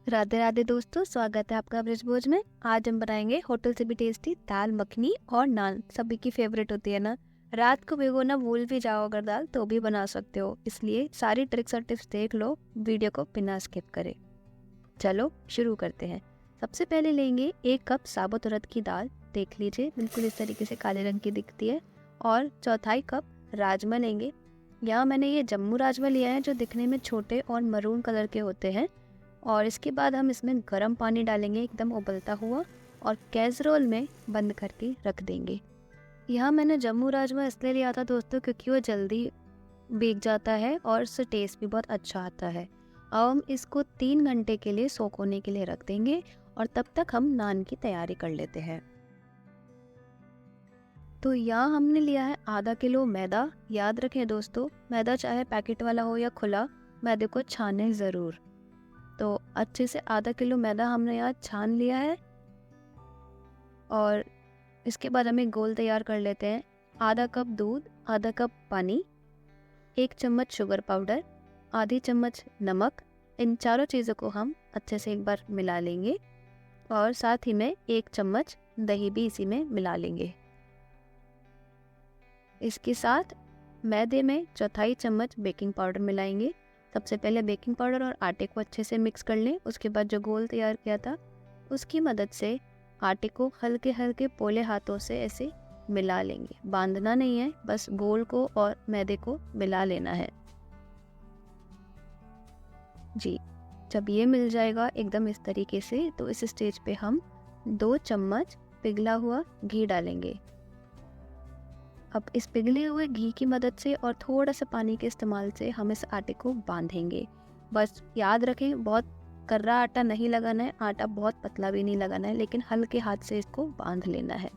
राधे राधे दोस्तों, स्वागत है आपका ब्रिज भोज में। आज हम बनाएंगे होटल से भी टेस्टी दाल मखनी और नान। सभी की फेवरेट होती है ना। रात को भिगोना भूल भी जाओ अगर दाल तो भी बना सकते हो, इसलिए सारी ट्रिक्स और टिप्स देख लो वीडियो को बिना स्किप करे। चलो शुरू करते हैं। सबसे पहले लेंगे 1 कप साबुत उड़द की दाल। देख लीजिए बिल्कुल इस तरीके से काले रंग की दिखती है। और 1/4 कप राजमा लेंगे। यहाँ मैंने ये जम्मू राजमा लिया है जो दिखने में छोटे और मरून कलर के होते हैं। और इसके बाद हम इसमें गर्म पानी डालेंगे एकदम उबलता हुआ और कैसरोल में बंद करके रख देंगे। यहाँ मैंने जम्मू राजमा इसलिए लिया था दोस्तों क्योंकि वो जल्दी भीग जाता है और इससे टेस्ट भी बहुत अच्छा आता है। अब हम इसको 3 घंटे के लिए सोक होने के लिए रख देंगे और तब तक हम नान की तैयारी कर लेते हैं। तो यहाँ हमने लिया है आधा किलो मैदा। याद रखें दोस्तों, मैदा चाहे पैकेट वाला हो या खुला, मैदे को छाने ज़रूर। तो अच्छे से आधा किलो मैदा हमने यहाँ छान लिया है। और इसके बाद हमें गोल तैयार कर लेते हैं। आधा कप दूध, आधा कप पानी, 1 चम्मच शुगर पाउडर, आधी चम्मच नमक। इन चारों चीज़ों को हम अच्छे से एक बार मिला लेंगे और साथ ही में 1 चम्मच दही भी इसी में मिला लेंगे। इसके साथ मैदे में 1/4 चम्मच बेकिंग पाउडर मिलाएंगे। सबसे पहले बेकिंग पाउडर और आटे को अच्छे से मिक्स कर लें। उसके बाद जो घोल तैयार किया था उसकी मदद से आटे को हल्के हल्के पोले हाथों से ऐसे मिला लेंगे। बांधना नहीं है, बस गोल को और मैदे को मिला लेना है जी। जब ये मिल जाएगा एकदम इस तरीके से, तो इस स्टेज पे हम 2 चम्मच पिघला हुआ घी डालेंगे। अब इस पिघले हुए घी की मदद से और थोड़ा सा पानी के इस्तेमाल से हम इस आटे को बांधेंगे। बस याद रखें, बहुत कर्रा आटा नहीं लगाना है, आटा बहुत पतला भी नहीं लगाना है, लेकिन हल्के हाथ से इसको बांध लेना है।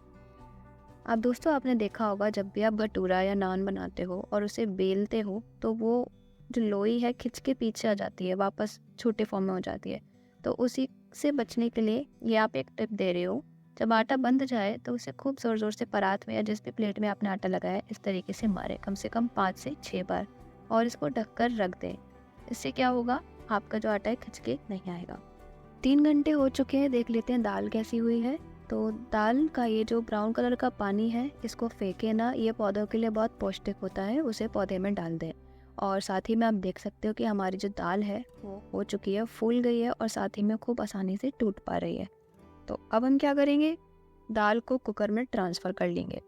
अब दोस्तों आपने देखा होगा जब भी आप भटूरा या नान बनाते हो और उसे बेलते हो तो वो जो लोई है खिंच के पीछे आ जाती है, वापस छोटे फॉर्म में हो जाती है। तो उसी से बचने के लिए ये आप एक टिप दे रहे हो। जब आटा बंध जाए तो उसे खूब ज़ोर ज़ोर से परात में या जिस भी प्लेट में आपने आटा लगाया है इस तरीके से मारें, कम से कम 5 से 6 बार, और इसको ढककर रख दें। इससे क्या होगा, आपका जो आटा है खिंच के नहीं आएगा। 3 घंटे हो चुके हैं, देख लेते हैं दाल कैसी हुई है। तो दाल का ये जो ब्राउन कलर का पानी है इसको फेंके ना, ये पौधों के लिए बहुत पौष्टिक होता है, उसे पौधे में डाल दें। और साथ ही में आप देख सकते हो कि हमारी जो दाल है वो हो चुकी है, फूल गई है और साथ ही में खूब आसानी से टूट पा रही है। तो अब हम क्या करेंगे, दाल को कुकर में ट्रांसफ़र कर लेंगे।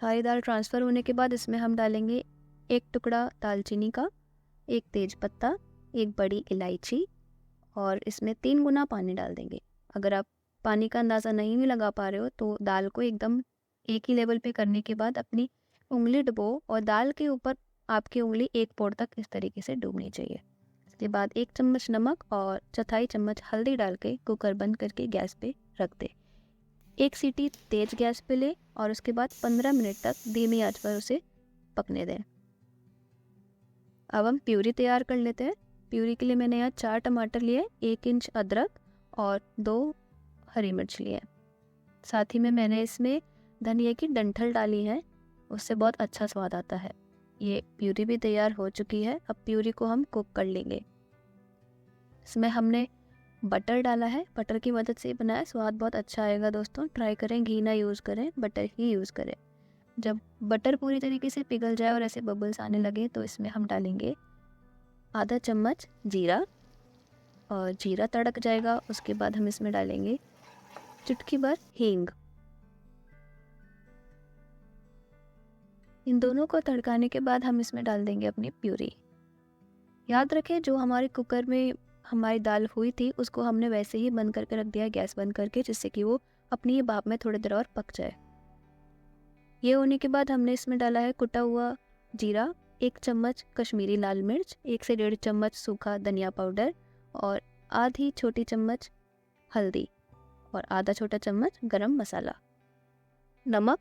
सारी दाल ट्रांसफ़र होने के बाद इसमें हम डालेंगे 1 टुकड़ा दालचीनी का, 1 तेज पत्ता, 1 बड़ी इलायची, और इसमें 3 गुना पानी डाल देंगे। अगर आप पानी का अंदाज़ा नहीं भी लगा पा रहे हो तो दाल को एकदम एक ही लेवल पे करने के बाद अपनी उंगली डुबो और दाल के ऊपर आपकी उंगली 1 पोर तक इस तरीके से डूबनी चाहिए। इसके बाद 1 चम्मच नमक और 1/4 चम्मच हल्दी डाल के कुकर बंद करके गैस पे रख दे। 1 सीटी तेज गैस पे ले और उसके बाद 15 मिनट तक धीमी आंच पर उसे पकने दें। अब हम प्यूरी तैयार कर लेते हैं। प्यूरी के लिए मैंने यहाँ 4 टमाटर लिए, 1 इंच अदरक और 2 हरी मिर्च लिए। साथ ही में मैंने इसमें धनिया की डंठल डाली है, उससे बहुत अच्छा स्वाद आता है। ये प्यूरी भी तैयार हो चुकी है। अब प्यूरी को हम कुक कर लेंगे। इसमें हमने बटर डाला है, बटर की मदद से बनाया, स्वाद बहुत अच्छा आएगा दोस्तों। ट्राई करें घी ना यूज़ करें, बटर ही यूज़ करें। जब बटर पूरी तरीके से पिघल जाए और ऐसे बबल्स आने लगे तो इसमें हम डालेंगे आधा चम्मच जीरा, और जीरा तड़क जाएगा उसके बाद हम इसमें डालेंगे चुटकी भर हींग। इन दोनों को तड़काने के बाद हम इसमें डाल देंगे अपनी प्यूरी। याद रखें जो हमारे कुकर में हमारी दाल हुई थी उसको हमने वैसे ही बंद करके रख दिया, गैस बंद करके, जिससे कि वो अपनी ही भाप में थोड़ी देर और पक जाए। ये होने के बाद हमने इसमें डाला है कुटा हुआ जीरा, 1 चम्मच कश्मीरी लाल मिर्च, 1 से 1.5 चम्मच सूखा धनिया पाउडर और आधी छोटी चम्मच हल्दी और आधा छोटा चम्मच गरम मसाला, नमक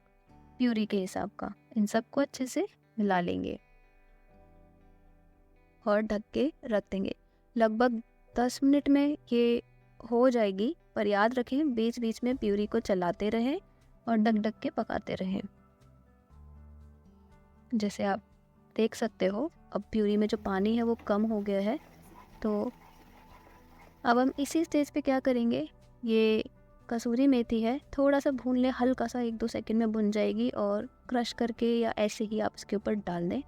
प्यूरी के हिसाब का। इन सबको अच्छे से मिला लेंगे और ढक के रख देंगे। लगभग 10 मिनट में ये हो जाएगी, पर याद रखें बीच बीच में प्यूरी को चलाते रहें और ढक ढक के पकाते रहें। जैसे आप देख सकते हो अब प्यूरी में जो पानी है वो कम हो गया है। तो अब हम इसी स्टेज पे क्या करेंगे, ये कसूरी मेथी है थोड़ा सा भून लें, हल्का सा 1-2 सेकंड में भुन जाएगी और क्रश करके या ऐसे ही आप इसके ऊपर डाल दें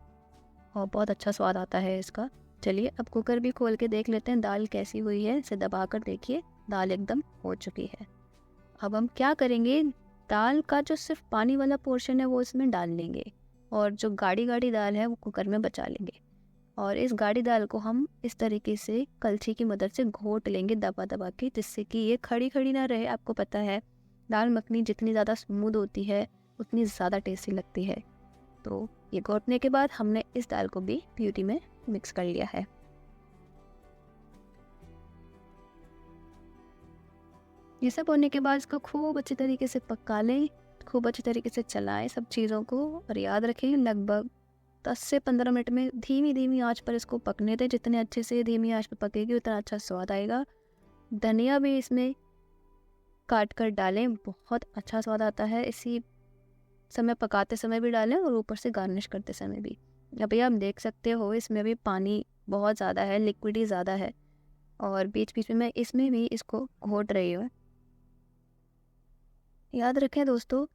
और बहुत अच्छा स्वाद आता है इसका। चलिए अब कुकर भी खोल के देख लेते हैं दाल कैसी हुई है। इसे दबा कर देखिए, दाल एकदम हो चुकी है। अब हम क्या करेंगे, दाल का जो सिर्फ पानी वाला पोर्शन है वो इसमें डाल लेंगे और जो गाढ़ी गाढ़ी दाल है वो कुकर में बचा लेंगे। और इस गाढ़ी दाल को हम इस तरीके से कलछी की मदद से घोट लेंगे दबा दबा के, जिससे कि ये खड़ी खड़ी ना रहे। आपको पता है दाल मखनी जितनी ज़्यादा स्मूथ होती है उतनी ज़्यादा टेस्टी लगती है। तो ये घोटने के बाद हमने इस दाल को भी प्यूरी में मिक्स कर लिया है। ये सब होने के बाद इसको खूब अच्छी तरीके से पका लें, खूब अच्छी तरीके से चलाएं सब चीज़ों को। और याद रखें लगभग 10 से 15 मिनट में धीमी धीमी आंच पर इसको पकने दें। जितने अच्छे से धीमी आंच पर पकेगी उतना अच्छा स्वाद आएगा। धनिया भी इसमें काट कर डालें, बहुत अच्छा स्वाद आता है। इसी समय पकाते समय भी डालें और ऊपर से गार्निश करते समय भी। अभी आप देख सकते हो इसमें भी पानी बहुत ज़्यादा है, लिक्विडी ज़्यादा है और बीच बीच में मैं इसमें भी इसको घोट रही हूँ। याद रखें दोस्तों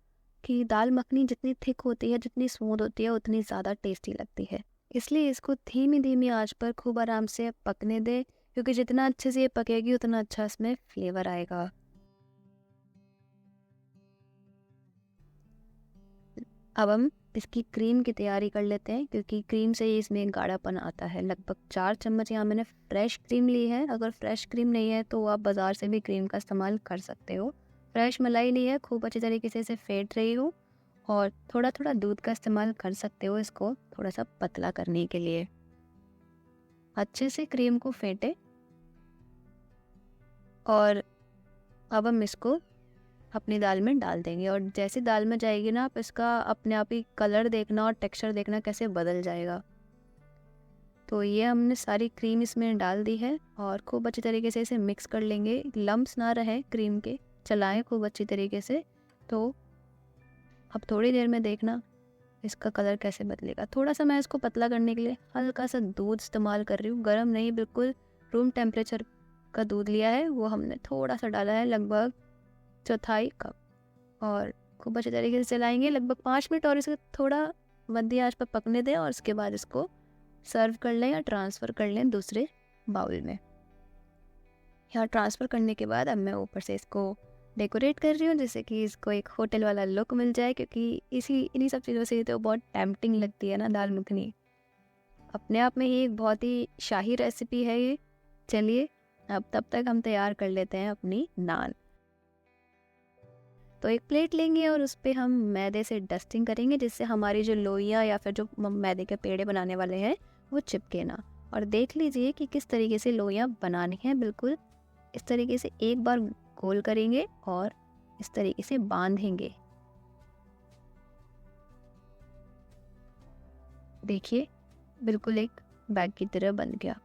कि दाल मखनी जितनी थिक होती है, जितनी स्मूथ होती है, उतनी ज़्यादा टेस्टी लगती है। इसलिए इसको धीमी धीमी आंच पर खूब आराम से पकने दें, क्योंकि जितना अच्छे से ये पकेगी उतना अच्छा इसमें फ्लेवर आएगा। अब हम इसकी क्रीम की तैयारी कर लेते हैं, क्योंकि क्रीम से ही इसमें गाढ़ापन आता है। लगभग 4 चम्मच यहाँ मैंने फ्रेश क्रीम ली है। अगर फ्रेश क्रीम नहीं है तो आप बाज़ार से भी क्रीम का इस्तेमाल कर सकते हो। फ्रेश मलाई ली है, खूब अच्छी तरीके से इसे फेंट रही हूँ और थोड़ा थोड़ा दूध का इस्तेमाल कर सकते हो इसको थोड़ा सा पतला करने के लिए। अच्छे से क्रीम को फेंटे और अब हम इसको अपनी दाल में डाल देंगे। और जैसे दाल में जाएगी ना, आप इसका अपने आप ही कलर देखना और टेक्सचर देखना कैसे बदल जाएगा। तो ये हमने सारी क्रीम इसमें डाल दी है और खूब अच्छी तरीके से इसे मिक्स कर लेंगे, लम्प्स ना रहे क्रीम के। चलाएं खूब अच्छी तरीके से। तो अब थोड़ी देर में देखना इसका कलर कैसे बदलेगा। थोड़ा सा मैं इसको पतला करने के लिए हल्का सा दूध इस्तेमाल कर रही हूँ, गर्म नहीं, बिल्कुल रूम टेम्परेचर का दूध लिया है, वो हमने थोड़ा सा डाला है, लगभग 1/4 कप। और खूब अच्छे तरीके से चलाएंगे लगभग 5 मिनट और इसे थोड़ा मध्य आंच पर पकने दें और उसके बाद इसको सर्व कर लें या ट्रांसफ़र कर लें दूसरे बाउल में। यहाँ ट्रांसफ़र करने के बाद अब मैं ऊपर से इसको डेकोरेट कर रही हूँ, जिससे कि इसको एक होटल वाला लुक मिल जाए, क्योंकि इन्हीं सब चीज़ों से तो बहुत टेम्पटिंग लगती है ना दाल मखनी। अपने आप में ही एक बहुत ही शाही रेसिपी है ये। चलिए अब तब तक हम तैयार कर लेते हैं अपनी नान। तो एक प्लेट लेंगे और उस पर हम मैदे से डस्टिंग करेंगे, जिससे हमारी जो लोइयाँ या फिर जो मैदे के पेड़े बनाने वाले हैं वो चिपके ना। और देख लीजिए कि किस तरीके से लोइयाँ बनानी हैं। बिल्कुल इस तरीके से एक बार गोल करेंगे और इस तरीके से बांधेंगे। देखिए बिल्कुल एक बैग की तरह बन गया।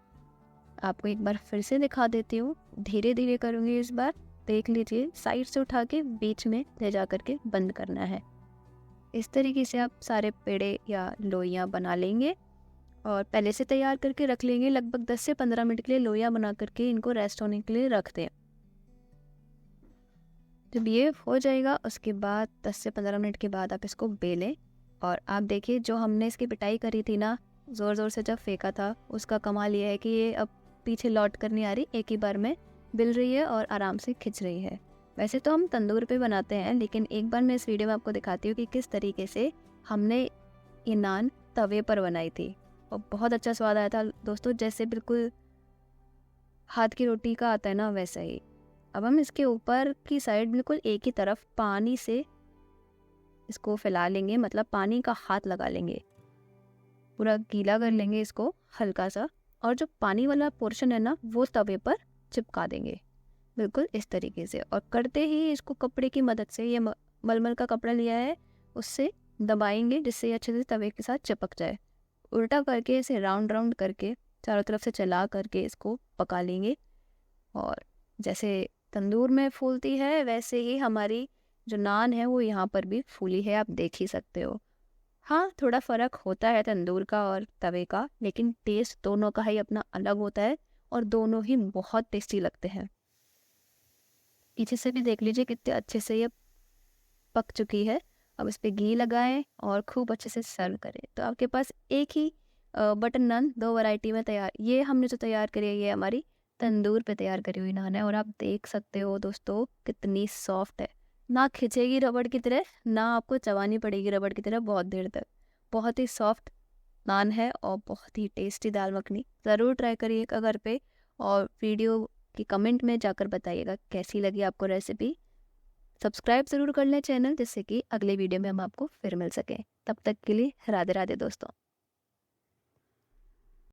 आपको एक बार फिर से दिखा देती हूँ, धीरे धीरे करूँगी इस बार। देख लीजिए साइड से उठा के बीच में ले जा करके बंद करना है। इस तरीके से आप सारे पेड़े या लोइयाँ बना लेंगे और पहले से तैयार करके रख लेंगे। लगभग 10 से 15 मिनट के लिए लोइयाँ बना करके इनको रेस्ट होने के लिए रख दें। जब ये हो जाएगा उसके बाद 10 से 15 मिनट के बाद आप इसको बेलें और आप देखिए जो हमने इसकी पिटाई करी थी ना, ज़ोर ज़ोर से जब फेंका था, उसका कमाल ये है कि ये अब पीछे लौट कर नहीं आ रही, एक ही बार में बिल रही है और आराम से खिंच रही है। वैसे तो हम तंदूर पे बनाते हैं, लेकिन एक बार मैं इस वीडियो में आपको दिखाती हूँ कि किस तरीके से हमने ये नान तवे पर बनाई थी और बहुत अच्छा स्वाद आया था दोस्तों, जैसे बिल्कुल हाथ की रोटी का आता है ना वैसा ही। अब हम इसके ऊपर की साइड बिल्कुल एक ही तरफ पानी से इसको फैला लेंगे, मतलब पानी का हाथ लगा लेंगे, पूरा गीला कर लेंगे इसको हल्का सा, और जो पानी वाला पोर्शन है ना वो तवे पर चिपका देंगे बिल्कुल इस तरीके से। और करते ही इसको कपड़े की मदद से, ये मलमल का कपड़ा लिया है उससे दबाएंगे जिससे ये अच्छे से तवे के साथ चिपक जाए। उल्टा करके इसे राउंड राउंड करके चारों तरफ से चला करके इसको पका लेंगे। और जैसे तंदूर में फूलती है वैसे ही हमारी जो नान है वो यहाँ पर भी फूली है, आप देख ही सकते हो। हाँ, थोड़ा फ़र्क होता है तंदूर का और तवे का, लेकिन टेस्ट दोनों का ही अपना अलग होता है और दोनों ही बहुत टेस्टी लगते हैं। पीछे से भी देख लीजिए कितने अच्छे से ये पक चुकी है। अब इस पे घी लगाएं और खूब अच्छे से सर्व करें। तो आपके पास एक ही बटर नान 2 वैरायटी में तैयार। ये हमने जो तैयार करी है ये हमारी तंदूर पे तैयार करी हुई नान है और आप देख सकते हो दोस्तों कितनी सॉफ्ट है। ना खिंचेगी रबड़ की तरह, ना आपको चबानी पड़ेगी रबड़ की तरह बहुत देर तक। बहुत ही सॉफ्ट नान है और बहुत ही टेस्टी दाल मखनी। ज़रूर ट्राई करिएगा घर पे और वीडियो की कमेंट में जाकर बताइएगा कैसी लगी आपको रेसिपी। सब्सक्राइब ज़रूर कर लें चैनल, जिससे कि अगले वीडियो में हम आपको फिर मिल सकें। तब तक के लिए राधे राधे दोस्तों।